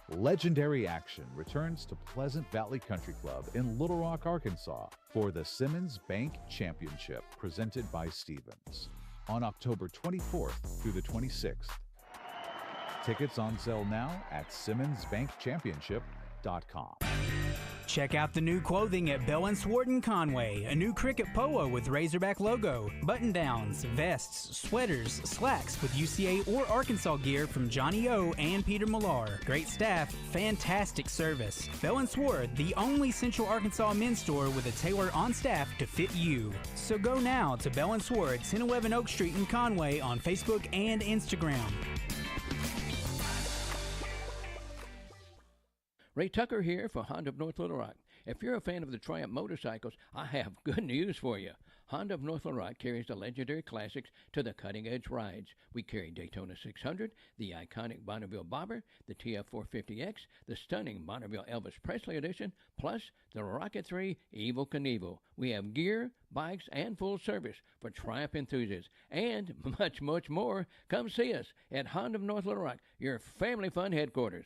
Legendary action returns to Pleasant Valley Country Club in Little Rock, Arkansas for the Simmons Bank Championship presented by Stephens on October 24th through the 26th. Tickets on sale now at SimmonsBankChampionship.com. Check out the new clothing at Bell & Swart in Conway. A new cricket polo with Razorback logo, button-downs, vests, sweaters, slacks with UCA or Arkansas gear from Johnny O and Peter Millar. Great staff, fantastic service. Bell & Swart, the only Central Arkansas men's store with a tailor on staff to fit you. So go now to Bell & Swart, 1011 Oak Street in Conway on Facebook and Instagram. Ray Tucker here for Honda of North Little Rock. If you're a fan of the Triumph motorcycles, I have good news for you. Honda of North Little Rock carries the legendary classics to the cutting-edge rides. We carry Daytona 600, the iconic Bonneville Bobber, the TF450X, the stunning Bonneville Elvis Presley Edition, plus the Rocket 3 Evel Knievel. We have gear, bikes, and full service for Triumph enthusiasts, and much, much more. Come see us at Honda of North Little Rock, your family fun headquarters.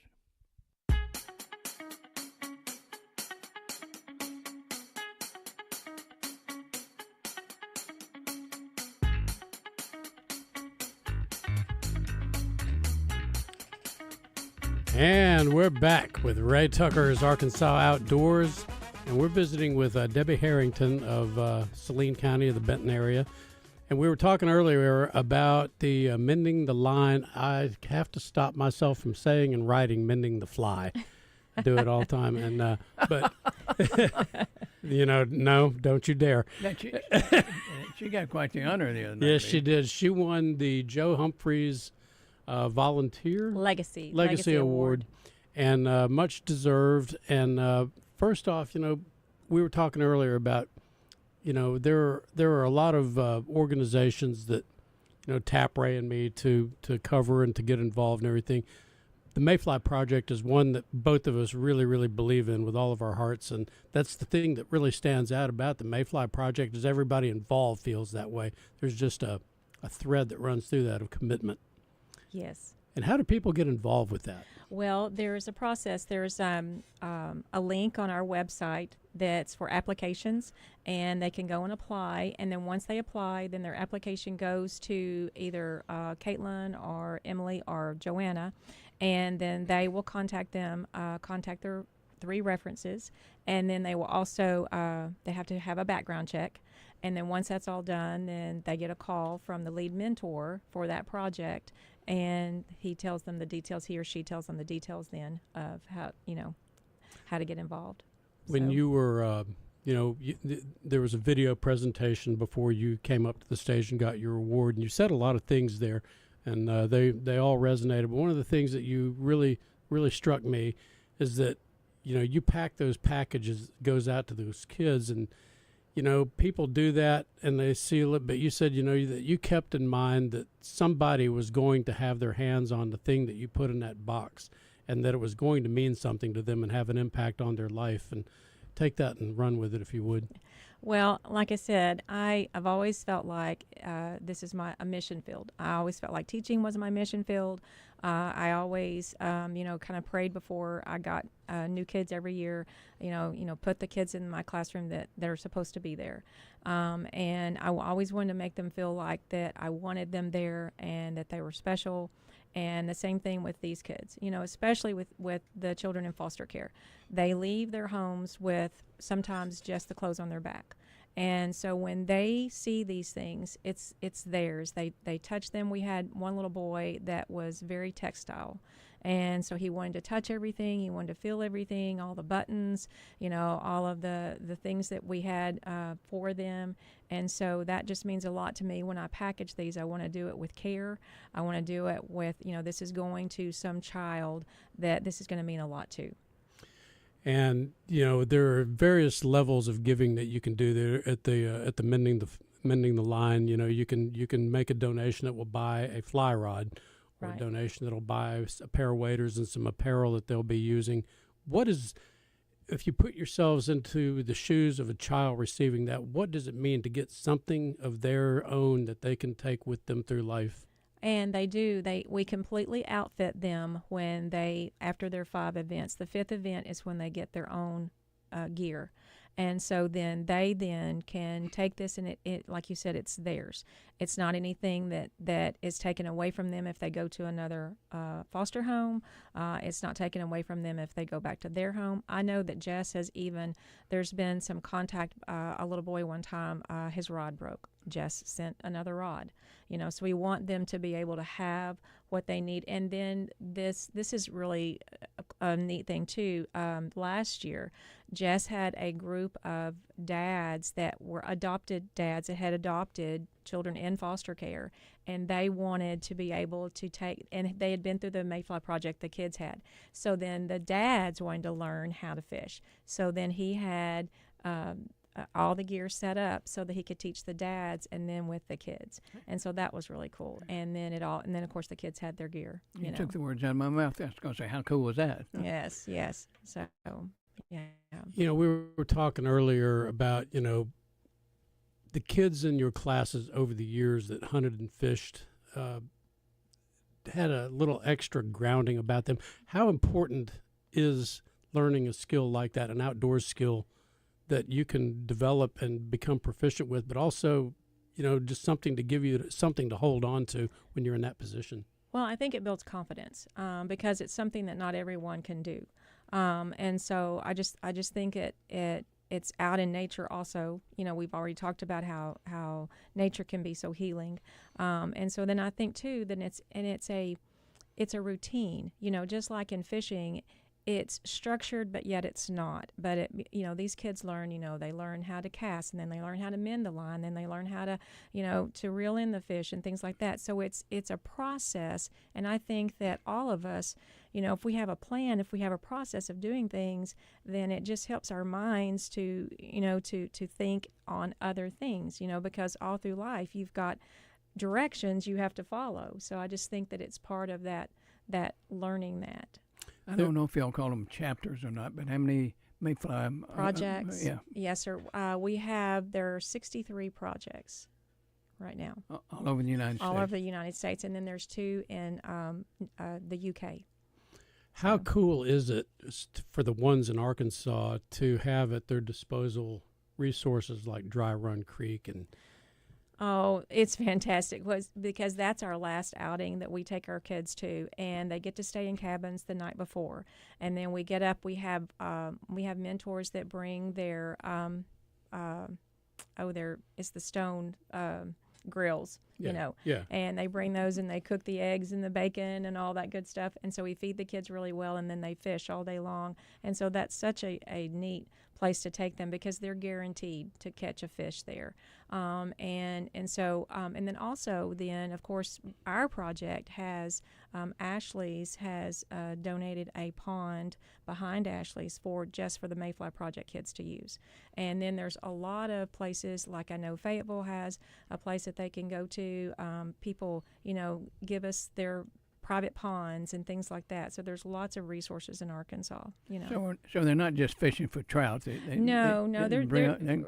And we're back with Ray Tucker's Arkansas Outdoors, and we're visiting with Debbie Harrington of Saline County of the Benton area. And we were talking earlier about the mending the line. I have to stop myself from saying and writing mending the fly. I do it all the time. And but, no, don't you dare. She got quite the honor the other night. Yes, she did. She won the Joe Humphreys Volunteer Legacy Award, and much deserved. And first off, we were talking earlier about, there are a lot of organizations that, tap Ray and me to cover and to get involved and everything. The Mayfly Project is one that both of us really, really believe in with all of our hearts, and that's the thing that really stands out about the Mayfly Project is everybody involved feels that way. There's just a thread that runs through that of commitment. Yes. And how do people get involved with that? Well, there's a process. There's a link on our website that's for applications, and they can go and apply. And then once they apply, then their application goes to either Caitlin or Emily or Joanna, and then they will contact them, contact their 3 references, and then they will also they have to have a background check. And then once that's all done, then they get a call from the lead mentor for that project, and he tells them the details. He or she tells them the details then of how to get involved. When you were, there was a video presentation before you came up to the stage and got your award, and you said a lot of things there, and they all resonated. But one of the things that you really, really struck me is that, you pack those packages, goes out to those kids, and people do that and they seal it, but you said, that you kept in mind that somebody was going to have their hands on the thing that you put in that box and that it was going to mean something to them and have an impact on their life. And take that and run with it if you would. Well, like I said, I've always felt like this is a mission field. I always felt like teaching was my mission field. I always, kind of prayed before I got new kids every year, put the kids in my classroom that are supposed to be there. And I always wanted to make them feel like that I wanted them there and that they were special. And the same thing with these kids, especially with the children in foster care. They leave their homes with sometimes just the clothes on their back. And so when they see these things, it's theirs. They touch them. We had one little boy that was very textile. And so he wanted to touch everything. He wanted to feel everything, all the buttons, all of the things that we had for them. And so that just means a lot to me. When I package these, I want to do it with care. I want to do it with, this is going to some child that this is going to mean a lot to. And, there are various levels of giving that you can do there at the mending the line. You can make a donation that will buy a fly rod, or a donation that will buy a pair of waders and some apparel that they'll be using. If you put yourselves into the shoes of a child receiving that, what does it mean to get something of their own that they can take with them through life? And they do. We completely outfit them after their 5 events. The 5th event is when they get their own gear. And so then they then can take this, and it like you said, it's theirs. It's not anything that is taken away from them if they go to another foster home. It's not taken away from them if they go back to their home. I know that Jess has even, there's been some contact. A little boy one time, his rod broke. Jess sent another rod, so we want them to be able to have what they need. And then this is really a neat thing too. Last year, Jess had a group of dads that were adopted dads that had adopted children in foster care, and they wanted to be able to take, and they had been through the Mayfly Project, the kids had. So then the dads wanted to learn how to fish. So then he had all the gear set up so that he could teach the dads and then with the kids. And so that was really cool. And then of course the kids had their gear. You took the words out of my mouth. I was going to say, how cool was that? Yes. So, yeah. We were talking earlier about, the kids in your classes over the years that hunted and fished had a little extra grounding about them. How important is learning a skill like that, an outdoors skill, that you can develop and become proficient with, but also, just something to give you something to hold on to when you're in that position? Well, I think it builds confidence because it's something that not everyone can do. And so I just think it's out in nature also. We've already talked about how nature can be so healing. And so then I think too that it's a routine, just like in fishing. It's structured, but yet it's not. But these kids learn. They learn how to cast, and then they learn how to mend the line, then they learn how to, to reel in the fish and things like that. So it's a process, and I think that all of us, if we have a plan, if we have a process of doing things, then it just helps our minds to, to think on other things. Because all through life you've got directions you have to follow. So I just think that it's part of that learning that. I don't know if y'all call them chapters or not, but how many Mayfly projects? Yeah. Yes, sir. There are 63 projects right now. All over the United States. All over the United States, and then there's 2 in the UK. How cool is it for the ones in Arkansas to have at their disposal resources like Dry Run Creek and? Oh, it's fantastic because that's our last outing that we take our kids to, and they get to stay in cabins the night before. And then we get up. We have mentors that bring their it's the stone grills, and they bring those and they cook the eggs and the bacon and all that good stuff. And so we feed the kids really well, and then they fish all day long. And so that's such a neat place to take them because they're guaranteed to catch a fish there. And then also of course our project has Ashley's has donated a pond behind Ashley's just for the Mayfly Project kids to use. And then there's a lot of places, like I know Fayetteville has a place that they can go to. People give us their private ponds and things like that. So there's lots of resources in Arkansas. So they're not just fishing for trout. They're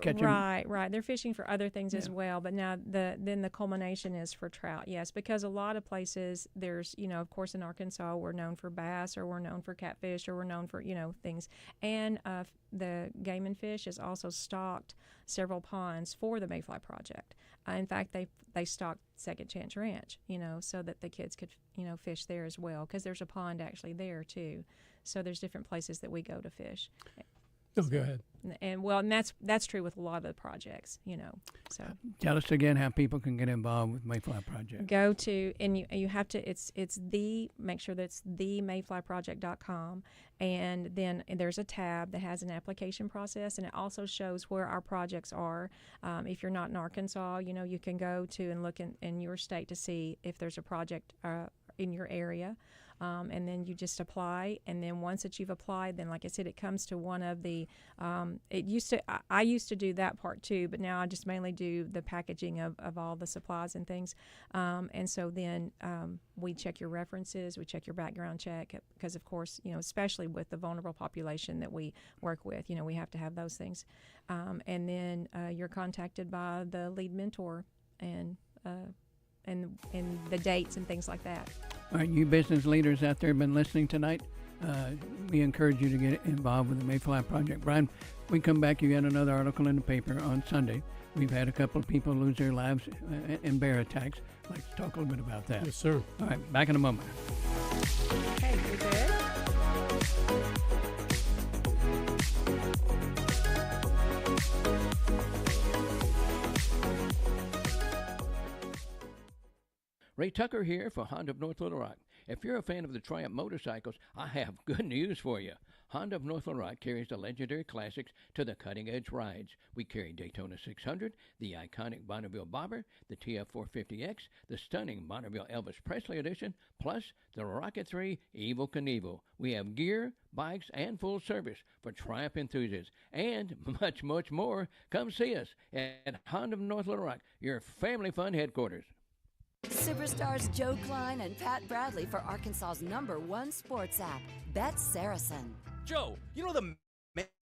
catching right. They're fishing for other things as well. But now the culmination is for trout. Yes, because a lot of places there's of course in Arkansas we're known for bass, or we're known for catfish, or we're known for things. And the Game and Fish has also stocked several ponds for the Mayfly Project. In fact, they stocked Second Chance Ranch, so that the kids could, fish there as well, because there's a pond actually there too. So there's different places that we go to fish. Oh, go ahead. And that's true with a lot of the projects, So tell us again how people can get involved with Mayfly Project. Go to, and you have to. Make sure that's themayflyproject.com, and then there's a tab that has an application process, and it also shows where our projects are. If you're not in Arkansas, you can go to and look in your state to see if there's a project in your area. And then you just apply, and then once that you've applied, then like I said, it comes to one of the I used to do that part too, but now I just mainly do the packaging of all the supplies and things. And so then we check your references, we check your background check, because of course, especially with the vulnerable population that we work with, we have to have those things. And then you're contacted by the lead mentor and the dates and things like that. All right, you business leaders out there been listening tonight? we encourage you to get involved with the Mayfly Project. Brian, we come back, you got another article in the paper on Sunday. We've had a couple of people lose their lives in bear attacks. I'd like to talk a little bit about that. Yes, sir. All right, back in a moment. Okay, you good? Ray Tucker here for Honda of North Little Rock. If you're a fan of the Triumph motorcycles, I have good news for you. Honda of North Little Rock carries the legendary classics to the cutting-edge rides. We carry Daytona 600, the iconic Bonneville Bobber, the TF450X, the stunning Bonneville Elvis Presley Edition, plus the Rocket 3 Evel Knievel. We have gear, bikes, and full service for Triumph enthusiasts, and much, much more. Come see us at Honda of North Little Rock, your family fun headquarters. Superstars Joe Klein and Pat Bradley for Arkansas's #1 sports app, Bet Saracen. Joe, you know the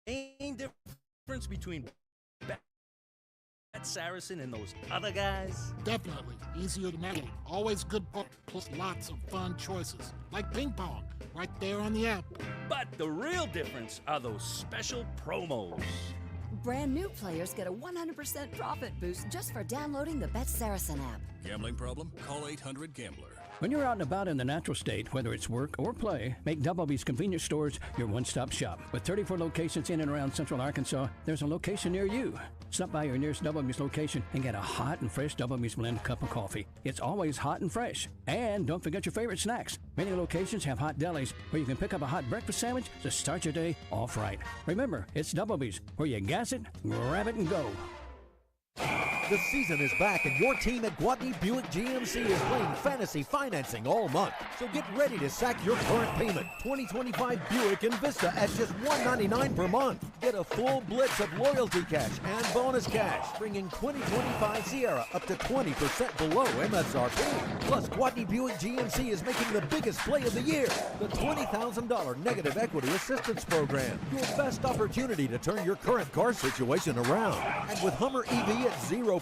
main difference between Bet Saracen and those other guys? Definitely. Easier to navigate. Always good book, plus lots of fun choices. Like ping pong, right there on the app. But the real difference are those special promos. Brand new players get a 100% profit boost just for downloading the Bet Saracen app. Gambling problem? Call 800-GAMBLER. When you're out and about in the natural state, whether it's work or play, make Double B's Convenience Stores your one-stop shop. With 34 locations in and around central Arkansas, there's a location near you. Stop by your nearest Double B's location and get a hot and fresh Double B's blend cup of coffee. It's always hot and fresh. And don't forget your favorite snacks. Many locations have hot delis where you can pick up a hot breakfast sandwich to start your day off right. Remember, it's Double B's, where you gas it, grab it, and go. The season is back and your team at Gwatney Buick GMC is playing fantasy financing all month. So get ready to sack your current payment. 2025 Buick Envista at just $199 per month. Get a full blitz of loyalty cash and bonus cash, bringing 2025 Sierra up to 20% below MSRP. Plus, Gwatney Buick GMC is making the biggest play of the year, the $20,000 negative equity assistance program. Your best opportunity to turn your current car situation around. And with Hummer EV at 0%,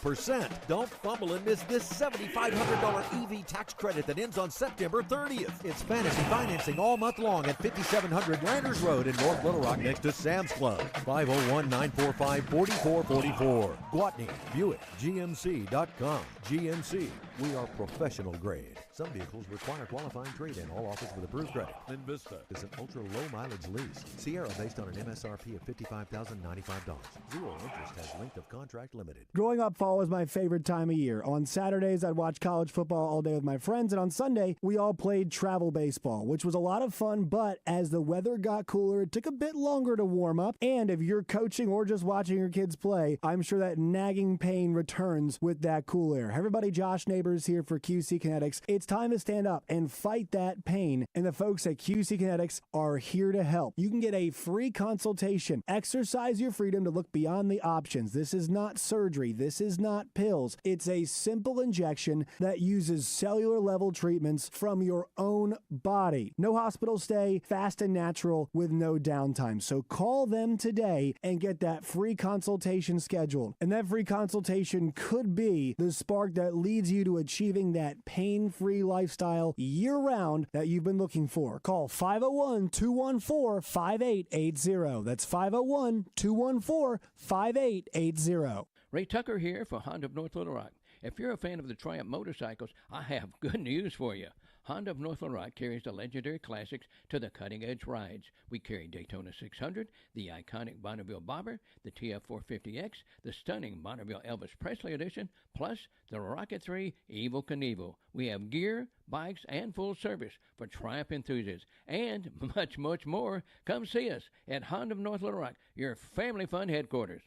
don't fumble and miss this $7,500 EV tax credit that ends on September 30th. It's fantasy financing all month long at 5700 Landers Road in North Little Rock next to Sam's Club. 501-945-4444. Gwatney, Buick, GMC.com. GMC, we are professional grade. Some vehicles require qualifying trade-in. All offers with approved credit. Envista is an ultra-low mileage lease. Sierra based on an MSRP of $55,095. Zero interest has length of contract limited. Growing up, fall was my favorite time of year. On Saturdays, I'd watch college football all day with my friends, and on Sunday, we all played travel baseball, which was a lot of fun, but as the weather got cooler, it took a bit longer to warm up, and if you're coaching or just watching your kids play, I'm sure that nagging pain returns with that cool air. Hey everybody, Josh Neighbors here for QC Kinetics. It's time to stand up and fight that pain, and the folks at QC Kinetics are here to help. You can get a free consultation. Exercise your freedom to look beyond the options. This is not surgery. This is not pills. It's a simple injection that uses cellular level treatments from your own body. No hospital stay, fast and natural with no downtime. So call them today and get that free consultation scheduled. And that free consultation could be the spark that leads you to achieving that pain-free lifestyle year-round that you've been looking for. Call 501-214-5880. That's 501-214-5880. Ray Tucker here for Honda of North Little Rock. If you're a fan of the Triumph motorcycles, I have good news for you. Honda of North Little Rock carries the legendary classics to the cutting-edge rides. We carry Daytona 600, the iconic Bonneville Bobber, the TF450X, the stunning Bonneville Elvis Presley Edition, plus the Rocket 3 Evel Knievel. We have gear, bikes, and full service for Triumph enthusiasts, and much, much more. Come see us at Honda of North Little Rock, your family fun headquarters.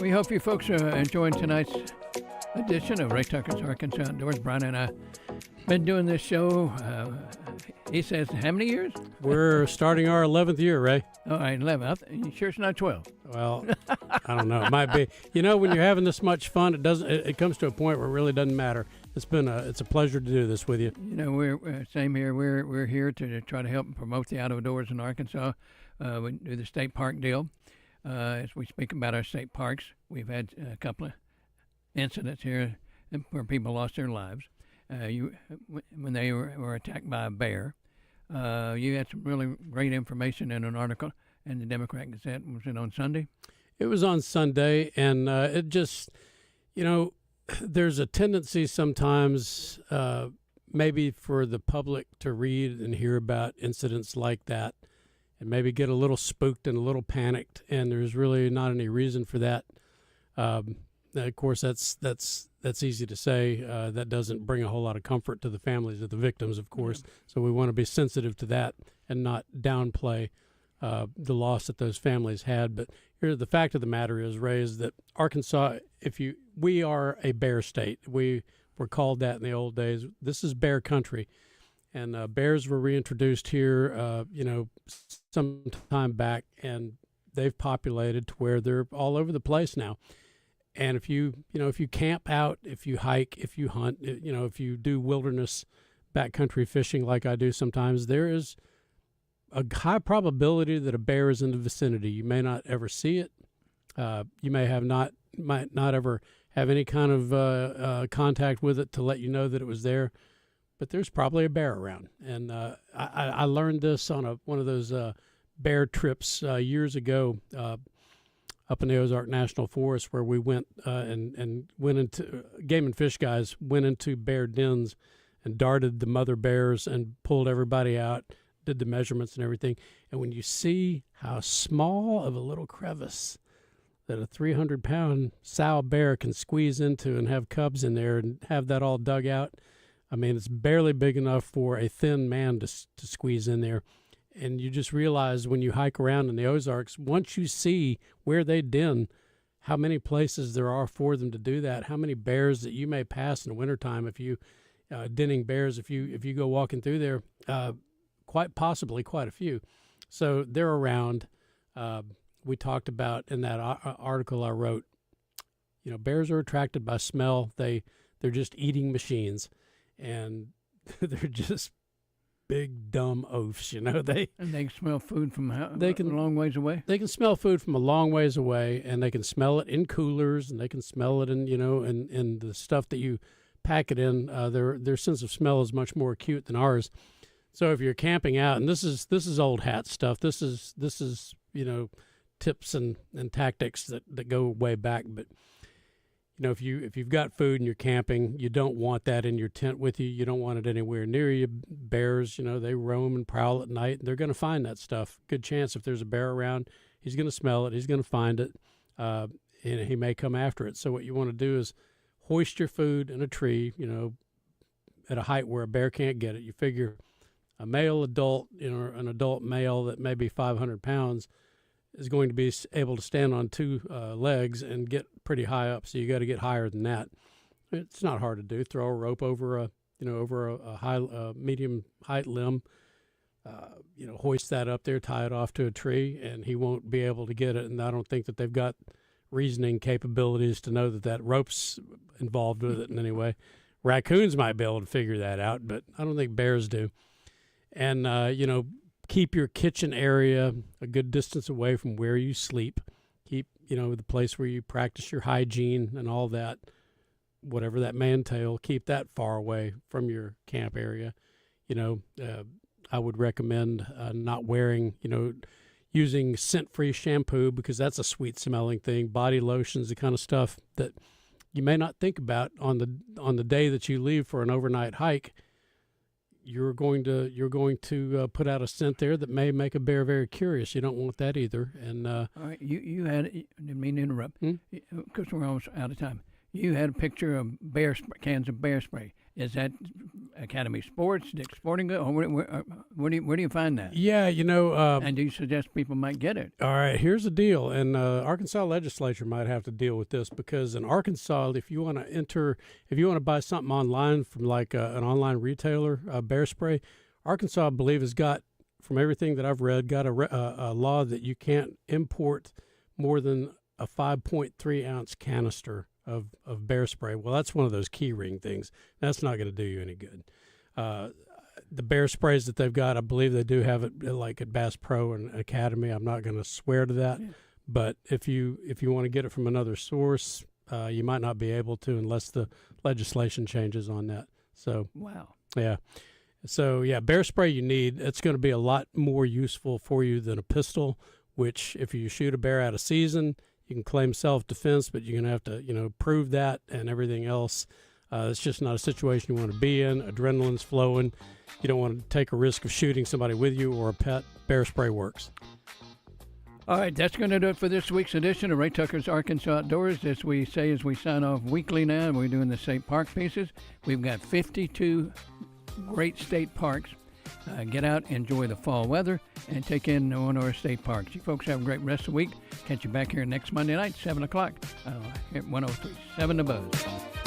We hope you folks are enjoying tonight's edition of Ray Tucker's Arkansas Outdoors. Brian and I been doing this show, he says, how many years? We're starting our 11th year, Ray. All right, 11. You sure it's not 12? Well, I don't know. It might be. You know, when you're having this much fun, it comes to a point where it really doesn't matter it's a pleasure to do this with you. You know, we're same here. We're here to try to help promote the outdoors in Arkansas. We do the state park deal. As we speak about our state parks, we've had a couple of incidents here where people lost their lives. When they were attacked by a bear. You had some really great information in an article in the Democrat Gazette. Was it on Sunday? It was on Sunday, and it just, there's a tendency sometimes maybe for the public to read and hear about incidents like that and maybe get a little spooked and a little panicked, and there's really not any reason for that. Of course, that's easy to say. That doesn't bring a whole lot of comfort to the families of the victims, of course. So we want to be sensitive to that and not downplay the loss that those families had. But here, the fact of the matter is, Ray, is that Arkansas, we are a bear state. We were called that in the old days. This is bear country, and bears were reintroduced here, some time back, and they've populated to where they're all over the place now. And if you camp out, if you hike, if you hunt, if you do wilderness backcountry fishing like I do sometimes, there is a high probability that a bear is in the vicinity. You may not ever see it. You might not ever have any kind of contact with it to let you know that it was there, but there's probably a bear around. And I learned this on one of those bear trips years ago. Up in the Ozark National Forest, where we went and went into game and fish guys went into bear dens and darted the mother bears and pulled everybody out, did the measurements and everything. And when you see how small of a little crevice that a 300-pound sow bear can squeeze into and have cubs in there and have that all dug out, I mean, it's barely big enough for a thin man to squeeze in there. And you just realize when you hike around in the Ozarks, once you see where they den, how many places there are for them to do that, how many bears that you may pass in the wintertime if you, denning bears, if you go walking through there, quite possibly quite a few. So they're around. We talked about in that article I wrote, bears are attracted by smell. They're just eating machines, and they're just big dumb oafs, and they can smell food from a long ways away. They can smell food from a long ways away, and they can smell it in coolers, and they can smell it in the stuff that you pack it in. Their sense of smell is much more acute than ours. So if you're camping out, and this is old hat stuff. This is tips and tactics that go way back, but. If you've got food and you're camping, you don't want that in your tent with you. You don't want it anywhere near you. Bears, they roam and prowl at night, and they're going to find that stuff. Good chance if there's a bear around, he's going to smell it, he's going to find it, and he may come after it. So what you want to do is hoist your food in a tree, at a height where a bear can't get it. You figure a male adult, an adult male that may be 500 pounds, is going to be able to stand on two legs and get pretty high up. So you got to get higher than that. It's not hard to do. Throw a rope over a high, medium height limb. Hoist that up there, tie it off to a tree, and he won't be able to get it. And I don't think that they've got reasoning capabilities to know that rope's involved with it in any way. Raccoons might be able to figure that out, but I don't think bears do. And keep your kitchen area a good distance away from where you sleep. Keep, the place where you practice your hygiene and all that, whatever that may entail, keep that far away from your camp area. I would recommend not wearing, using scent-free shampoo, because that's a sweet-smelling thing. Body lotions, the kind of stuff that you may not think about on the day that you leave for an overnight hike. You're going to put out a scent there that may make a bear very curious. You don't want that either. And all right, you had, didn't mean to interrupt, because we're almost out of time. You had a picture of cans of bear spray. Is that Academy Sports, Dick's Sporting Goods, or where do you find that? Yeah, and do you suggest people might get it? All right, here's the deal, and Arkansas legislature might have to deal with this, because in Arkansas, if you want to buy something online from like an online retailer, bear spray, Arkansas, I believe, has got, from everything that I've read, got a law that you can't import more than a 5.3 ounce canister of bear spray. Well, that's one of those key ring things. That's not going to do you any good. The bear sprays that they've got, I believe they do have it like at Bass Pro and Academy. I'm not going to swear to that, but if you want to get it from another source, you might not be able to unless the legislation changes on that. So wow, yeah. So, yeah, bear spray you need. It's going to be a lot more useful for you than a pistol, which if you shoot a bear out of season, you can claim self-defense, but you're going to have to, prove that and everything else. It's just not a situation you want to be in. Adrenaline's flowing. You don't want to take a risk of shooting somebody with you or a pet. Bear spray works. All right, that's going to do it for this week's edition of Ray Tucker's Arkansas Outdoors. As we say, as we sign off weekly now, we're doing the state park pieces. We've got 52 great state parks. Get out, enjoy the fall weather, and take in one of our state parks. You folks have a great rest of the week. Catch you back here next Monday night, 7 o'clock, here at 103.7 The Buzz.